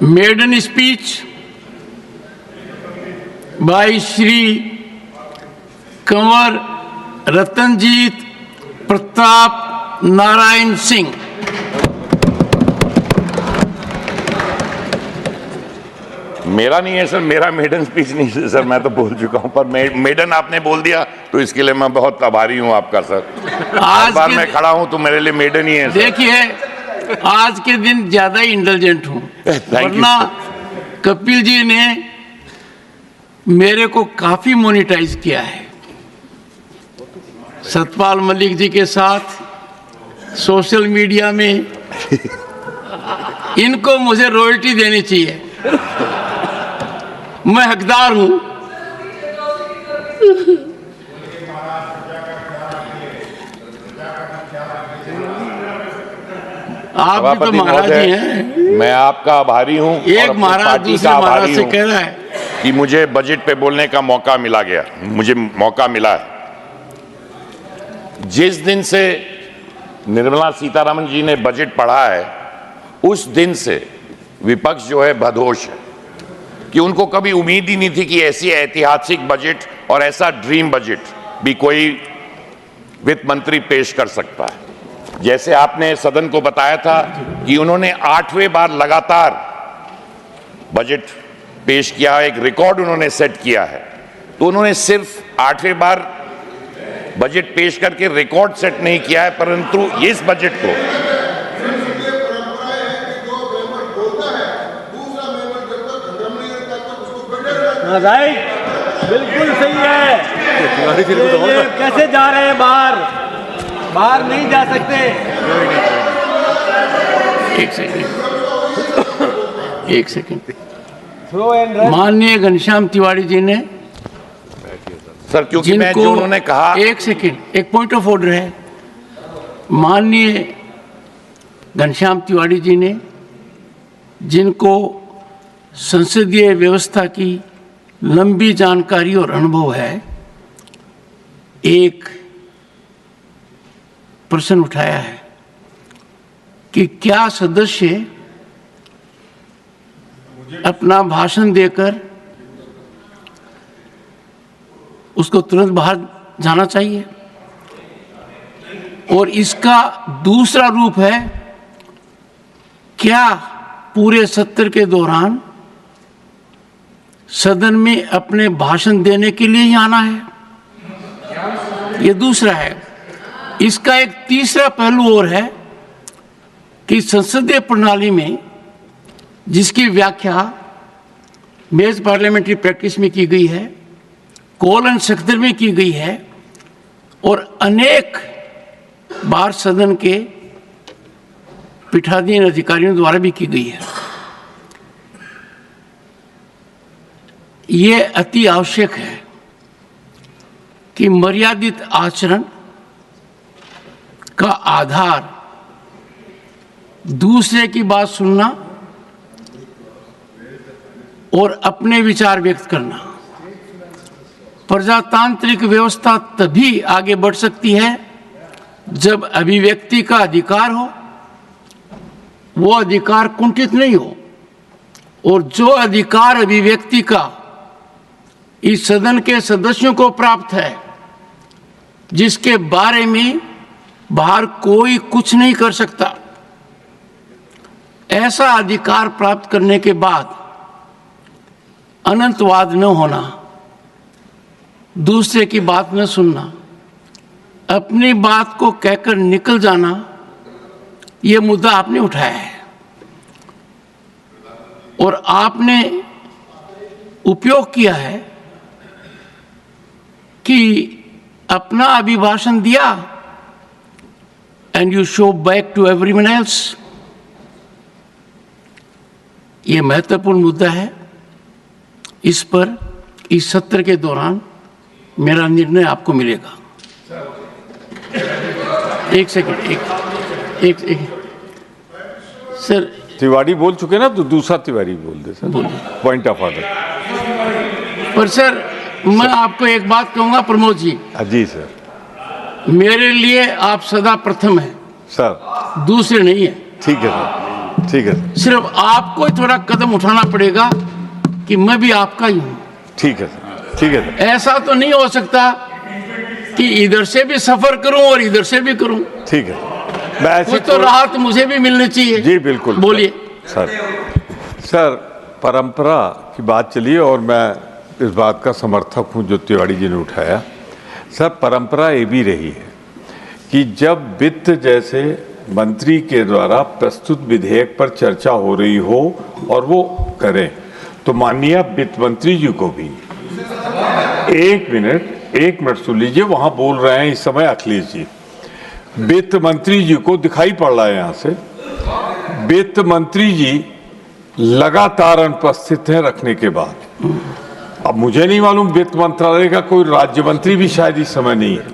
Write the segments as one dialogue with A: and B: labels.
A: Maiden speech by Shri Kanwar Ratanjit Pratap Narayan Singh.
B: मेरा नहीं है सर, मेरा मेडन स्पीच नहीं है सर, मैं तो बोल चुका हूं, पर मेडन आपने बोल दिया तो इसके लिए मैं बहुत आभारी हूं आपका सर। आज बार मैं खड़ा हूं तो मेरे लिए मेडन ही है सर।
A: देखिए, आज के दिन ज्यादा ही इंटेलिजेंट हूं, वरना कपिल जी ने मेरे को काफी मोनिटाइज किया है। सतपाल मलिक जी के साथ सोशल मीडिया में इनको मुझे रॉयल्टी देनी चाहिए, मैं हकदार हूं। आप भी तो महाराज जी हैं।
B: मैं आपका आभारी हूं।
A: एक महाराज दूसरे महाराज से कह रहा है
B: कि मुझे बजट पे बोलने का मौका मिला गया, मुझे मौका मिला है। जिस दिन से निर्मला सीतारमण जी ने बजट पढ़ा है, उस दिन से विपक्ष जो है बदहोश है कि उनको कभी उम्मीद ही नहीं थी कि ऐसी ऐतिहासिक बजट और ऐसा ड्रीम बजट भी कोई वित्त मंत्री पेश कर सकता है। जैसे आपने सदन को बताया था कि उन्होंने 8वें बार लगातार बजट पेश किया, एक रिकॉर्ड उन्होंने सेट किया है, तो उन्होंने सिर्फ 8वें बार बजट पेश करके रिकॉर्ड सेट नहीं किया है, परंतु इस बजट को
C: राइट, बिल्कुल सही है। ये कैसे जा रहे हैं बाहर? बाहर नहीं जा सकते।
A: एक सेकंड। माननीय घनश्याम तिवारी जी ने
B: सर, क्योंकि मैं जो उन्होंने कहा,
A: एक सेकंड, एक पॉइंट ऑफ ऑर्डर है। माननीय घनश्याम तिवारी जी ने, जिनको संसदीय व्यवस्था की लंबी जानकारी और अनुभव है, एक प्रश्न उठाया है कि क्या सदस्य अपना भाषण देकर उसको तुरंत बाहर जाना चाहिए, और इसका दूसरा रूप है क्या पूरे सत्र के दौरान सदन में अपने भाषण देने के लिए ही आना है। ये दूसरा है। इसका एक तीसरा पहलू और है कि संसदीय प्रणाली में, जिसकी व्याख्या मेज पार्लियामेंट्री प्रैक्टिस में की गई है, कोलन 70 में की गई है, और अनेक बार सदन के पीठासीन अधिकारियों द्वारा भी की गई है, ये अति आवश्यक है कि मर्यादित आचरण का आधार दूसरे की बात सुनना और अपने विचार व्यक्त करना। प्रजातांत्रिक व्यवस्था तभी आगे बढ़ सकती है जब अभिव्यक्ति का अधिकार हो, वो अधिकार कुंठित नहीं हो, और जो अधिकार अभिव्यक्ति का इस सदन के सदस्यों को प्राप्त है, जिसके बारे में बाहर कोई कुछ नहीं कर सकता, ऐसा अधिकार प्राप्त करने के बाद अनंतवाद न होना, दूसरे की बात न सुनना, अपनी बात को कहकर निकल जाना, ये मुद्दा आपने उठाया है, और आपने उपयोग किया है कि अपना अभिभाषण दिया and you show back to everyone else. ये महत्वपूर्ण मुद्दा है। इस पर इस सत्र के दौरान मेरा निर्णय आपको मिलेगा। एक सेकंड, एक सर,
D: तिवारी बोल चुके ना, तो दूसरा तिवारी बोल दे सर, पॉइंट ऑफ ऑर्डर।
A: पर सर, मैं आपको एक बात कहूंगा प्रमोद जी।
D: जी सर।
A: मेरे लिए आप सदा प्रथम हैं
D: सर,
A: दूसरे नहीं है।
D: ठीक है सर। ठीक है
A: सिर्फ आपको ही थोड़ा कदम उठाना पड़ेगा कि मैं भी आपका ही हूं।
D: ठीक है सर, ठीक है सर,
A: ऐसा तो नहीं हो सकता कि इधर से भी सफर करूं और इधर से भी करूं।
D: ठीक है। मैं ऐसे
A: कुछ तो राहत मुझे भी मिलनी चाहिए।
D: जी बिल्कुल
A: बोलिए
D: सर परंपरा की बात चली और मैं इस बात का समर्थक हूं जो तिवारी जी ने उठाया। सर परंपरा ये भी रही है कि जब वित्त जैसे मंत्री के द्वारा प्रस्तुत विधेयक पर चर्चा हो रही हो और वो करें तो माननीय वित्त मंत्री जी को भी एक मिनट सुन लीजिए, वहां बोल रहे हैं इस समय अखिलेश जी। वित्त मंत्री जी को दिखाई पड़ रहा है यहां से, वित्त मंत्री जी लगातार अनुपस्थित हैं रखने के बाद। अब मुझे नहीं मालूम वित्त मंत्रालय का कोई राज्य मंत्री भी शायद इस समय नहीं है,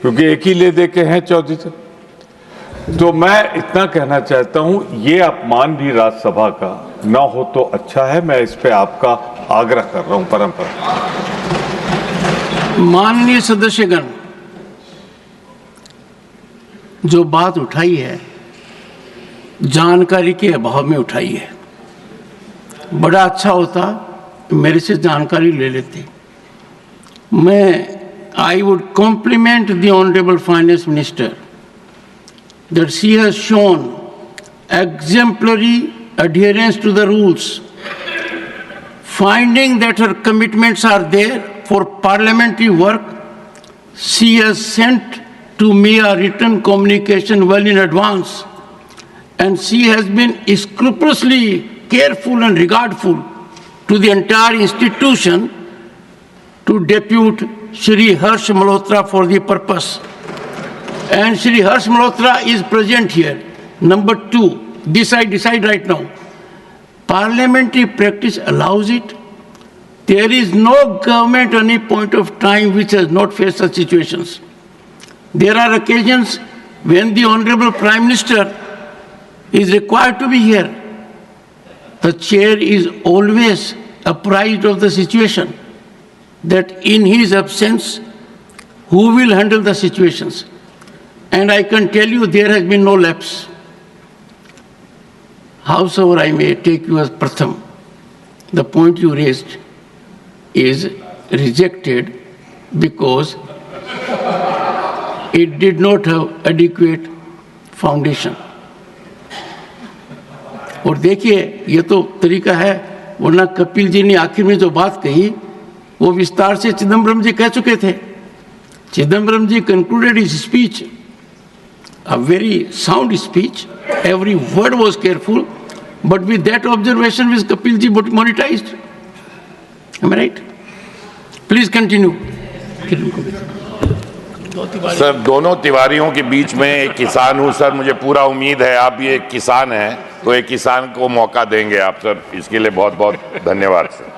D: क्योंकि एक ही ले दे के हैं चौधरी से। तो मैं इतना कहना चाहता हूं, ये अपमान भी राज्यसभा का ना हो तो अच्छा है। मैं इस पे आपका आग्रह कर रहा हूं। परंपरा
A: माननीय सदस्यगण, जो बात उठाई है जानकारी के अभाव में उठाई है। बड़ा अच्छा होता मेरे से जानकारी ले लेते। I would compliment the Honorable Finance Minister that she has shown exemplary adherence to the rules. Finding that her commitments are there for parliamentary work, she has sent to me a written communication well in advance, and she has been scrupulously careful and regardful to the entire institution to depute Shri Harsh Malhotra for the purpose. And Shri Harsh Malhotra is present here. Number two, this I decide right now. Parliamentary practice allows it. There is no government at any point of time which has not faced such situations. There are occasions when the Honorable Prime Minister is required to be here. The chair is always apprised of the situation, that in his absence, who will handle the situations? And I can tell you there has been no lapse. Howsoever I may take you as Pratham, the point you raised is rejected because it did not have adequate foundation. और देखिए ये तो तरीका है, वरना कपिल जी ने आखिर में जो बात कही वो विस्तार से चिदम्बरम जी कह चुके थे. चिदम्बरम जी concluded his speech, a very sound speech, every word was careful, but with that observation which Kapil ji monetized. Am I right? Please continue.
B: Sir, दोनों तिवारियों के बीच में एक किसान हूं सर, मुझे पूरा उम्मीद है आप भी एक किसान हैं, तो एक किसान को मौका देंगे आप सर, इसके लिए बहुत बहुत धन्यवाद सर.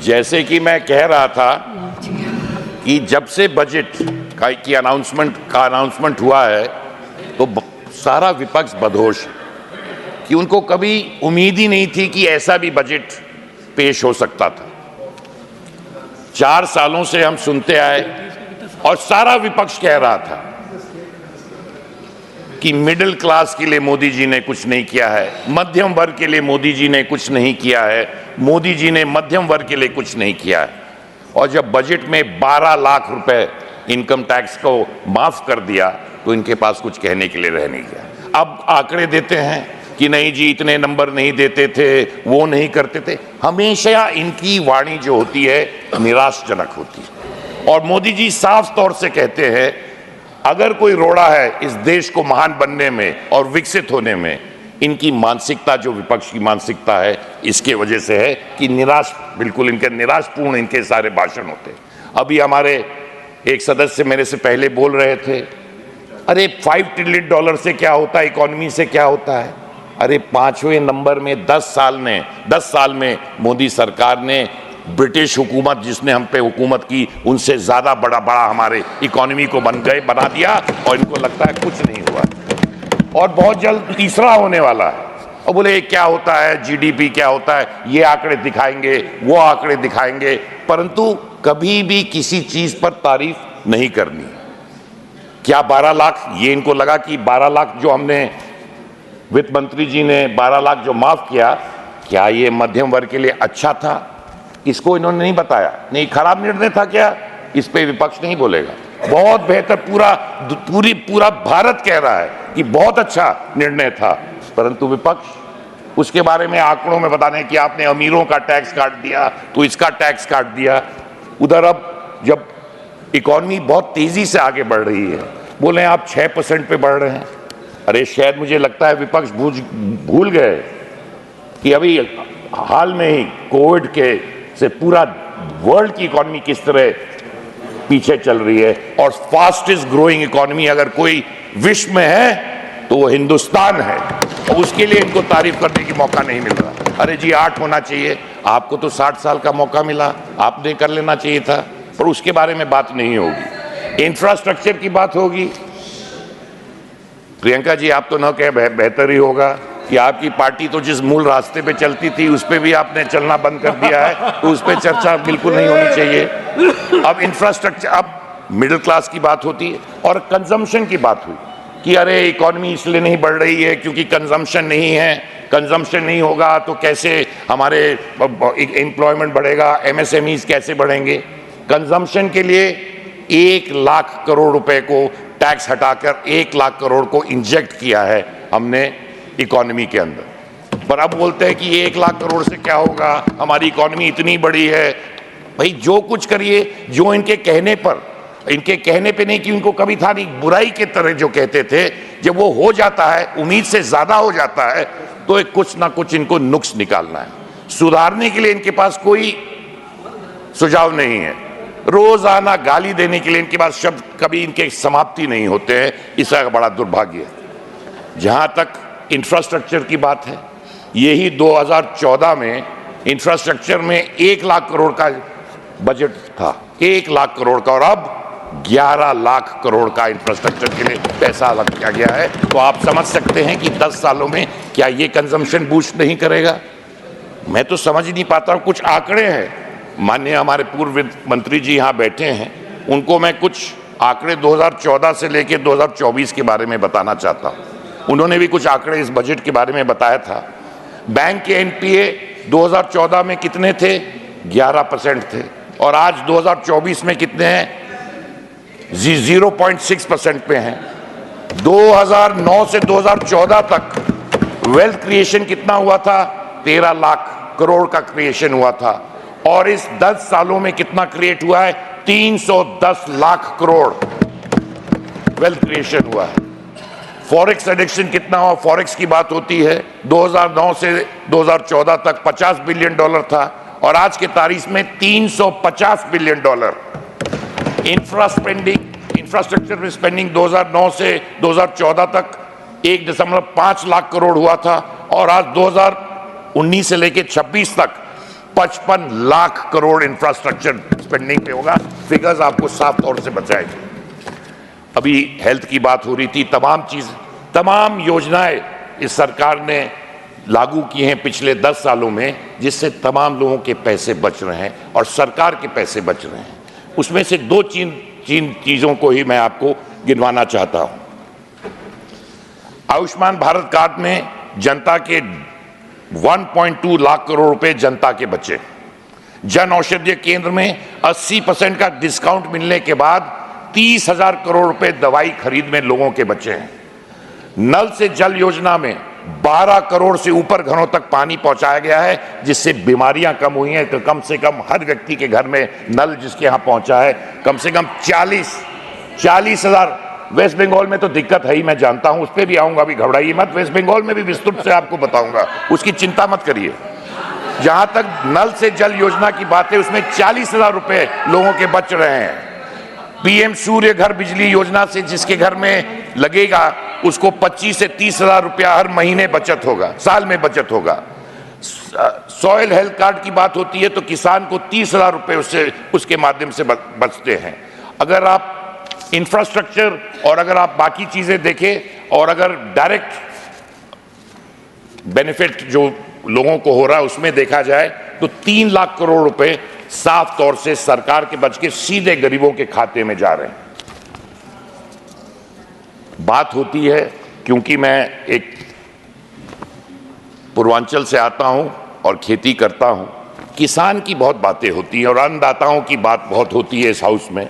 B: जैसे कि मैं कह रहा था कि जब से बजट की अनाउंसमेंट हुआ है तो सारा विपक्ष बदहोश है कि उनको कभी उम्मीद ही नहीं थी कि ऐसा भी बजट पेश हो सकता था. 4 सालों से हम सुनते आए और सारा विपक्ष कह रहा था कि मिडिल क्लास के लिए मोदी जी ने कुछ नहीं किया है, मध्यम वर्ग के लिए मोदी जी ने कुछ नहीं किया है, मोदी जी ने मध्यम वर्ग के लिए कुछ नहीं किया है. और जब बजट में 12 लाख रुपए इनकम टैक्स को माफ कर दिया तो इनके पास कुछ कहने के लिए रह नहीं गया. अब आंकड़े देते हैं कि नहीं जी इतने नंबर नहीं देते थे, वो नहीं करते थे. हमेशा इनकी वाणी जो होती है निराशजनक होती है. और मोदी जी साफ तौर से कहते हैं अगर कोई रोड़ा है इस देश को महान बनने में और विकसित होने में, इनकी मानसिकता जो विपक्ष की मानसिकता है इसके वजह से है कि बिल्कुल इनके निराशपूर्ण इनके सारे भाषण होते हैं. अभी हमारे एक सदस्य मेरे से पहले बोल रहे थे अरे $5 ट्रिलियन से क्या होता है, इकोनॉमी से क्या होता है. अरे 5वें नंबर में 10 साल में मोदी सरकार ने ब्रिटिश हुकूमत जिसने हम पे हुकूमत की उनसे ज्यादा बड़ा हमारे इकोनॉमी को बना दिया और इनको लगता है कुछ नहीं हुआ और बहुत जल्द तीसरा होने वाला है. और बोले क्या होता है, जीडीपी क्या होता है, ये आंकड़े दिखाएंगे वो आंकड़े दिखाएंगे, परंतु कभी भी किसी चीज पर तारीफ नहीं करनी. क्या 12 लाख, ये इनको लगा कि 12 लाख जो हमने वित्त मंत्री जी ने 12 लाख जो माफ किया, क्या ये मध्यम वर्ग के लिए अच्छा था? इसको इन्होंने नहीं बताया। नहीं, खराब निर्णय था क्या? इस पे विपक्ष नहीं बोलेगा। बहुत बेहतर, पूरा भारत कह रहा है कि बहुत अच्छा निर्णय था, परंतु विपक्ष उसके बारे में आंकड़ों में बताने कि आपने अमीरों का टैक्स काट दिया तो इसका टैक्स काट दिया। उधर अब जब इकॉनमी बहुत तेजी से आगे बढ़ रही है, बोले आप 6% पे बढ़ रहे हैं। अरे शायद मुझे लगता है विपक्ष भूल गए कि अभी हाल में ही कोविड के से पूरा वर्ल्ड की इकॉनमी किस तरह पीछे चल रही है, और फास्टेस्ट ग्रोइंग इकॉनमी अगर कोई विश्व में है तो वो हिंदुस्तान है, और उसके लिए इनको तारीफ करने की मौका नहीं मिल रहा। अरे जी 8 होना चाहिए, आपको तो 60 साल का मौका मिला, आपने कर लेना चाहिए था, पर उसके बारे में बात नहीं होगी। इंफ्रास्ट्रक्चर की बात होगी। प्रियंका जी, आप तो न कहे बेहतर ही होगा कि आपकी पार्टी तो जिस मूल रास्ते पे चलती थी उस पे भी आपने चलना बंद कर दिया है, तो उस पे चर्चा बिल्कुल नहीं होनी चाहिए। अब इंफ्रास्ट्रक्चर, अब मिडिल क्लास की बात होती है, और कंजम्पशन की बात हुई कि अरे इकॉनमी इसलिए नहीं बढ़ रही है क्योंकि कंजम्पशन नहीं है, कंजम्पशन नहीं होगा तो कैसे हमारे एम्प्लॉयमेंट बढ़ेगा, एमएसएमईज कैसे बढ़ेंगे। कंजम्पशन के लिए 1 लाख करोड़ रुपए को टैक्स हटाकर 1 लाख करोड़ को इंजेक्ट किया है हमने इकॉनमी के अंदर। पर अब बोलते हैं कि 1 लाख करोड़ से क्या होगा, हमारी इकॉनमी इतनी बड़ी है। भाई जो कुछ करिए, जो इनके कहने पे नहीं कि उनको कभी था नहीं, बुराई के तरह जो कहते थे, जब वो हो जाता है, उम्मीद से ज्यादा हो जाता है, तो एक कुछ ना कुछ इनको नुक्स निकालना है। सुधारने के लिए इनके पास कोई सुझाव नहीं है। रोजाना गाली देने के लिए इनके पास शब्द कभी इनके समाप्ति नहीं होते हैं। इसका बड़ा दुर्भाग्य है। जहां तक इंफ्रास्ट्रक्चर की बात है, यही 2014 में इंफ्रास्ट्रक्चर में 1 लाख करोड़ का बजट था, 1 लाख करोड़ का, और अब 11 लाख करोड़ का इंफ्रास्ट्रक्चर के लिए पैसा अलग किया गया है। तो आप समझ सकते हैं कि 10 सालों में क्या ये कंजम्पशन बूस्ट नहीं करेगा? मैं तो समझ ही नहीं पाता हूं। कुछ आंकड़े हैं, माननीय हमारे पूर्व वित्त मंत्री जी यहाँ बैठे हैं, उनको मैं कुछ आंकड़े 2014 से लेकर 2024 के बारे में बताना चाहता हूँ। उन्होंने भी कुछ आंकड़े इस बजट के बारे में बताया था। बैंक के एनपीए 2014 में कितने थे? 11% थे, और आज 2024 में कितने हैं? 0.6% पे हैं। 2009 से 2014 तक वेल्थ क्रिएशन कितना हुआ था? 13 लाख करोड़ का क्रिएशन हुआ था, और इस 10 सालों में कितना क्रिएट हुआ है? 310 लाख करोड़ वेल्थ क्रिएशन हुआ है। फॉरेक्स एडिक्शन कितना हुआ? फॉरेक्स की बात होती है, 2009 से 2014 तक $50 बिलियन था, और आज के तारीख में $350 बिलियन। इंफ्रास्ट्रक्चर में स्पेंडिंग 2009 से 2014 तक 1.5 लाख करोड़ हुआ था, और आज 2019 से लेकर 26 तक 55 लाख करोड़ इंफ्रास्ट्रक्चर स्पेंडिंग पे होगा। फिगर्स आपको साफ तौर से बताएंगे। अभी हेल्थ की बात हो रही थी। तमाम योजनाएं इस सरकार ने लागू की हैं पिछले 10 सालों में, जिससे तमाम लोगों के पैसे बच रहे हैं और सरकार के पैसे बच रहे हैं। उसमें से 2 चीजों को ही मैं आपको गिनवाना चाहता हूं। आयुष्मान भारत कार्ड में जनता के 1.2 लाख करोड़ रुपए जनता के बचे। जन औषधि केंद्र में 80% का डिस्काउंट मिलने के बाद 30,000 करोड़ रुपए दवाई खरीद में लोगों के बचे हैं। नल से जल योजना में 12 करोड़ से ऊपर घरों तक पानी पहुंचाया गया है, जिससे बीमारियां कम हुई हैं। तो कम से कम हर व्यक्ति के घर में नल जिसके यहां पहुंचा है, कम से कम 40,000। वेस्ट बंगाल में तो दिक्कत है ही, मैं जानता हूं, उस पर भी आऊंगा, अभी घबराइए मत। वेस्ट बंगाल में भी विस्तृत से आपको बताऊंगा, उसकी चिंता मत करिए। जहां तक नल से जल योजना की बात है, उसमें 40,000 रुपए लोगों के बच रहे हैं। पीएम सूर्य घर बिजली योजना से जिसके घर में लगेगा, उसको 25 से 30,000 रुपया हर महीने बचत होगा, साल में बचत होगा। सॉइल हेल्थ कार्ड की बात होती है तो किसान को 30,000 रुपए उसके माध्यम से बचते हैं। अगर आप इंफ्रास्ट्रक्चर और अगर आप बाकी चीजें देखें, और अगर डायरेक्ट बेनिफिट जो लोगों को हो रहा है उसमें देखा जाए, तो 3 लाख करोड़ रुपए साफ तौर से सरकार के बच के सीधे गरीबों के खाते में जा रहे हैं। बात होती है, क्योंकि मैं एक पूर्वांचल से आता हूं और खेती करता हूं। किसान की बहुत बातें होती हैं और अन्नदाताओं की बात बहुत होती है इस हाउस में।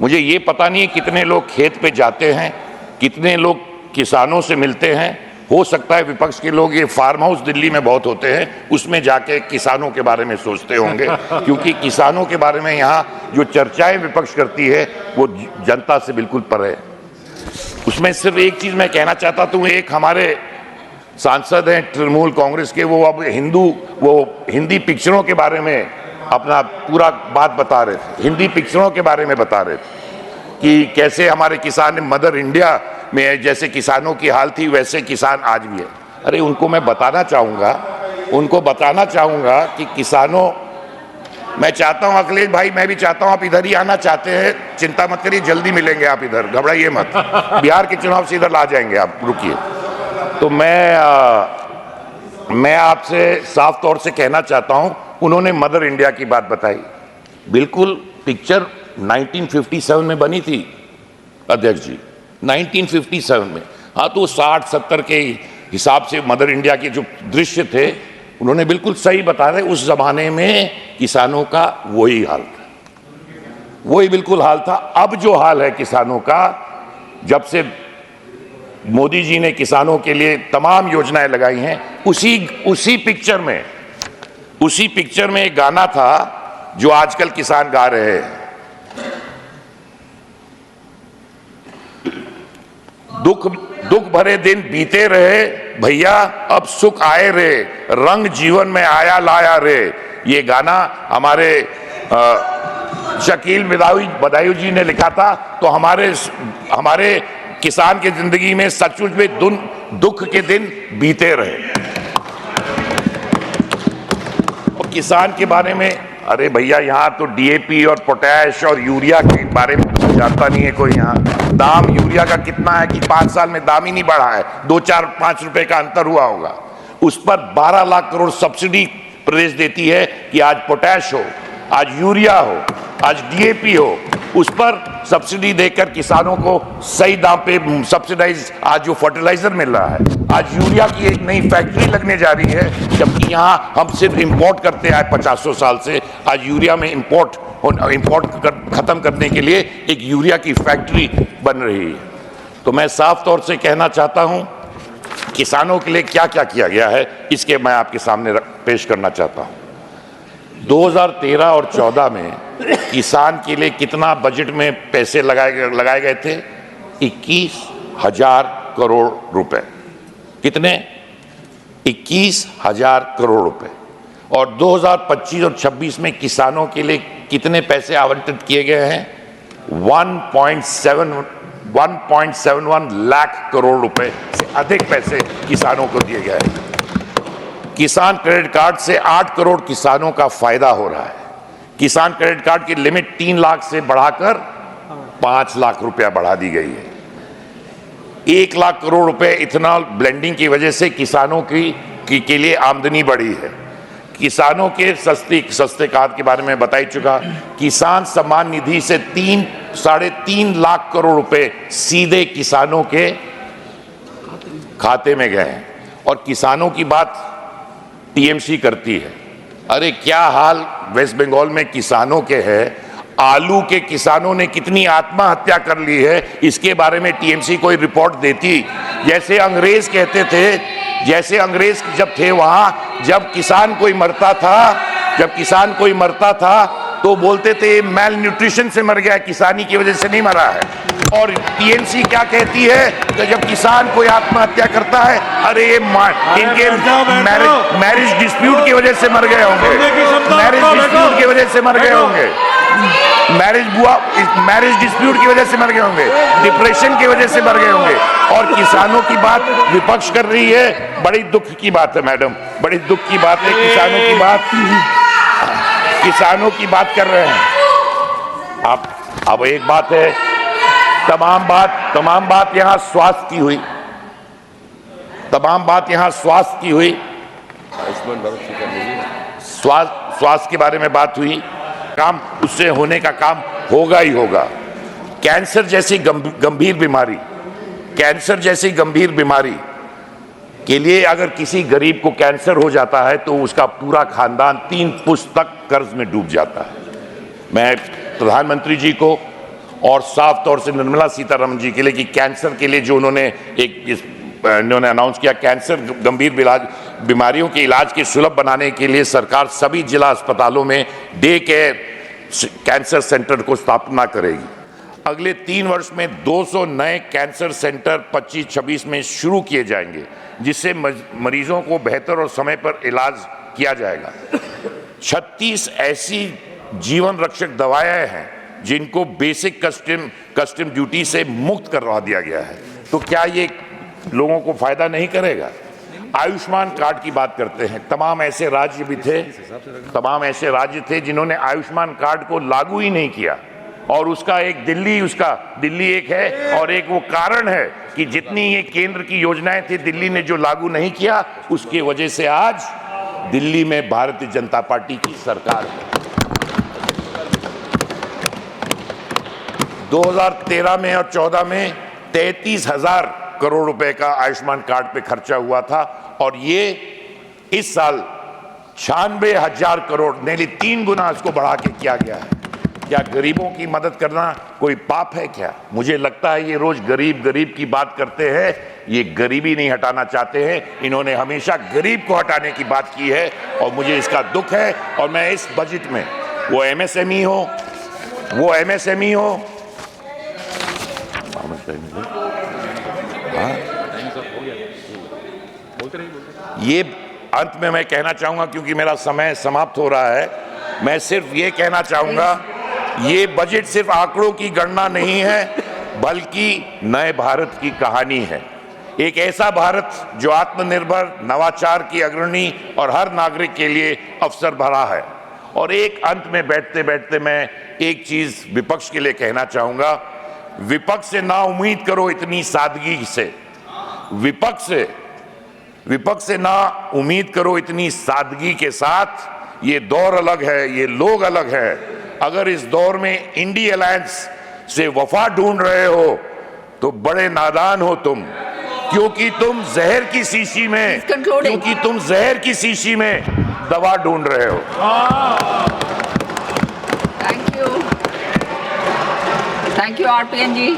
B: मुझे ये पता नहीं है कितने लोग खेत पे जाते हैं, कितने लोग किसानों से मिलते हैं। हो सकता है विपक्ष के लोग ये फार्म हाउस दिल्ली में बहुत होते हैं, उसमें जाके किसानों के बारे में सोचते होंगे, क्योंकि किसानों के बारे में यहाँ जो चर्चाएं विपक्ष करती है वो जनता से बिल्कुल परे है। उसमें सिर्फ एक चीज मैं कहना चाहता हूं, एक हमारे सांसद हैं तृणमूल कांग्रेस के, वो अब हिंदी पिक्चरों के बारे में अपना पूरा बात बता रहे थे, हिंदी पिक्चरों के बारे में बता रहे थे कि कैसे हमारे किसान मदर इंडिया में जैसे किसानों की हाल थी वैसे किसान आज भी है। अरे उनको मैं बताना चाहूंगा कि किसानों, मैं चाहता हूं अखिलेश भाई, मैं भी चाहता हूं आप इधर ही आना चाहते हैं, चिंता मत करिए, जल्दी मिलेंगे आप इधर, घबराइए मत। बिहार के चुनाव से इधर ला जाएंगे आप, रुकिए। तो मैं आपसे साफ तौर से कहना चाहता हूं, उन्होंने मदर इंडिया की बात बताई, बिल्कुल पिक्चर 1957 में बनी थी अध्यक्ष जी, 1957 में। हाँ, तो 60-70 के हिसाब से मदर इंडिया के जो दृश्य थे उन्होंने बिल्कुल सही बता रहे, उस जमाने में किसानों का वही हाल था, वही बिल्कुल हाल था। अब जो हाल है किसानों का, जब से मोदी जी ने किसानों के लिए तमाम योजनाएं लगाई हैं, उसी पिक्चर में एक गाना था जो आजकल किसान गा रहे हैं, दुख भरे दिन बीते रहे भैया, अब सुख आए रे, रंग जीवन में आया लाया रे। ये गाना हमारे शकील बदायूं जी ने लिखा था। तो हमारे किसान की जिंदगी में सचमुच में दुख के दिन बीते रहे। और किसान के बारे में, अरे भैया यहाँ तो डीएपी और पोटैश और यूरिया के बारे में जानता नहीं है कोई। यहाँ दाम यूरिया का कितना है कि 5 साल में दाम ही नहीं बढ़ा है, 2-4-5 रुपए का अंतर हुआ होगा। उस पर 12 लाख करोड़ सब्सिडी प्रदेश देती है कि आज पोटैश हो, आज यूरिया हो, आज डीएपी हो, उस पर सब्सिडी देकर किसानों को सही दाम पे सब्सिडाइज आज जो फर्टिलाइजर मिल रहा है। आज यूरिया की एक नई फैक्ट्री लगने जा रही है, जबकि यहाँ हम सिर्फ इंपोर्ट करते आए 50 साल से। आज यूरिया में इंपोर्ट खत्म करने के लिए एक यूरिया की फैक्ट्री बन रही है। तो मैं साफ तौर से कहना चाहता हूं, किसानों के लिए क्या क्या किया गया है इसके मैं आपके सामने पेश करना चाहता हूं। 2013 और 14 में किसान के लिए कितना बजट में पैसे लगाए गए थे? 21,000 करोड़ रुपए। कितने? 21,000 करोड़ रुपए। और 2025 और 26 में किसानों के लिए कितने पैसे आवंटित किए गए हैं? 1.71 लाख करोड़ रुपए से अधिक पैसे किसानों को दिए गए हैं। किसान क्रेडिट कार्ड से 8 करोड़ किसानों का फायदा हो रहा है। किसान क्रेडिट कार्ड की लिमिट 3 लाख से बढ़ाकर 5 लाख रुपया बढ़ा दी गई है। 1 लाख करोड़ रुपए इथेनॉल ब्लेंडिंग की वजह से किसानों के लिए आमदनी बढ़ी है। किसानों के सस्ते कार्ड के बारे में बता ही चुका। किसान सम्मान निधि से 3.5 लाख करोड़ रुपए सीधे किसानों के खाते में गए हैं। और किसानों की बात टीएमसी करती है। अरे क्या हाल वेस्ट बंगाल में किसानों के है। आलू के किसानों ने कितनी आत्महत्या कर ली है, इसके बारे में टीएमसी कोई रिपोर्ट देती। जैसे अंग्रेज कहते थे, जैसे अंग्रेज जब थे वहां, जब किसान कोई मरता था तो बोलते थे मेल न्यूट्रिशन से मर गया, किसानी की वजह से नहीं मरा है। और टीएमसी क्या कहती है कि जब किसान कोई आत्महत्या करता है, अरे ये इनके मैरिज डिस्प्यूट की वजह से मर गए होंगे, मैरिज डिस्प्यूट की वजह से मर गए होंगे, मैरिज डिस्प्यूट की वजह से मर गए होंगे, डिप्रेशन की वजह से मर गए होंगे। और किसानों की बात विपक्ष कर रही है। बड़ी दुख की बात है मैडम, बड़ी दुख की बात है। किसानों की बात कर रहे हैं। अब एक बात है, तमाम बात यहां स्वास्थ्य की हुई, स्वास्थ्य के बारे में बात हुई। काम उससे होने का काम होगा ही होगा। कैंसर जैसी गंभीर बीमारी के लिए अगर किसी गरीब को कैंसर हो जाता है तो उसका पूरा खानदान 3 पुश्त तक कर्ज में डूब जाता है। मैं प्रधानमंत्री जी को और साफ तौर से निर्मला सीतारमण जी के लिए कि कैंसर के लिए जो उन्होंने अनाउंस किया, कैंसर गंभीर बीमारियों के इलाज के सुलभ बनाने के लिए सरकार सभी जिला अस्पतालों में डे केयर कैंसर सेंटर को स्थापना करेगी। अगले 3 वर्ष में 200 नए कैंसर सेंटर 25-26 में शुरू किए जाएंगे, जिससे मरीजों को बेहतर और समय पर इलाज किया जाएगा। 36 ऐसी जीवन रक्षक दवाएं हैं जिनको बेसिक कस्टम ड्यूटी से मुक्त करवा दिया गया है। तो क्या ये लोगों को फायदा नहीं करेगा? आयुष्मान कार्ड की बात करते हैं। तमाम ऐसे राज्य थे जिन्होंने आयुष्मान कार्ड को लागू ही नहीं किया, और उसका एक दिल्ली एक है, और एक वो कारण है कि जितनी ये केंद्र की योजनाएं थी दिल्ली ने जो लागू नहीं किया, उसकी वजह से आज दिल्ली में भारतीय जनता पार्टी की सरकार है। 2013 में और 14 में 33,000 करोड़ रुपए का आयुष्मान कार्ड पे खर्चा हुआ था, और ये इस साल 96,000 करोड़, नेली 3 गुना इसको बढ़ा के किया गया है। क्या गरीबों की मदद करना कोई पाप है क्या? मुझे लगता है ये रोज गरीब की बात करते हैं, ये गरीबी नहीं हटाना चाहते हैं। इन्होंने हमेशा गरीब को हटाने की बात की है, और मुझे इसका दुख है। और मैं इस बजट में वो एमएसएमई हो ये अंत में मैं कहना चाहूंगा, क्योंकि मेरा समय समाप्त हो रहा है, मैं सिर्फ ये कहना चाहूंगा, ये बजट सिर्फ आंकड़ों की गणना नहीं है, बल्कि नए भारत की कहानी है। एक ऐसा भारत जो आत्मनिर्भर, नवाचार की अग्रणी और हर नागरिक के लिए अवसर भरा है। और एक अंत में बैठते बैठते मैं एक चीज विपक्ष के लिए कहना चाहूंगा, विपक्ष से ना उम्मीद करो इतनी सादगी से, विपक्ष से ना उम्मीद करो इतनी सादगी के साथ। ये दौर अलग है, ये लोग अलग है। अगर इस दौर में इंडी अलायंस से वफा ढूंढ रहे हो तो बड़े नादान हो तुम, क्योंकि तुम जहर की शीशी में दवा ढूंढ रहे हो।
E: Thank you RPN ji.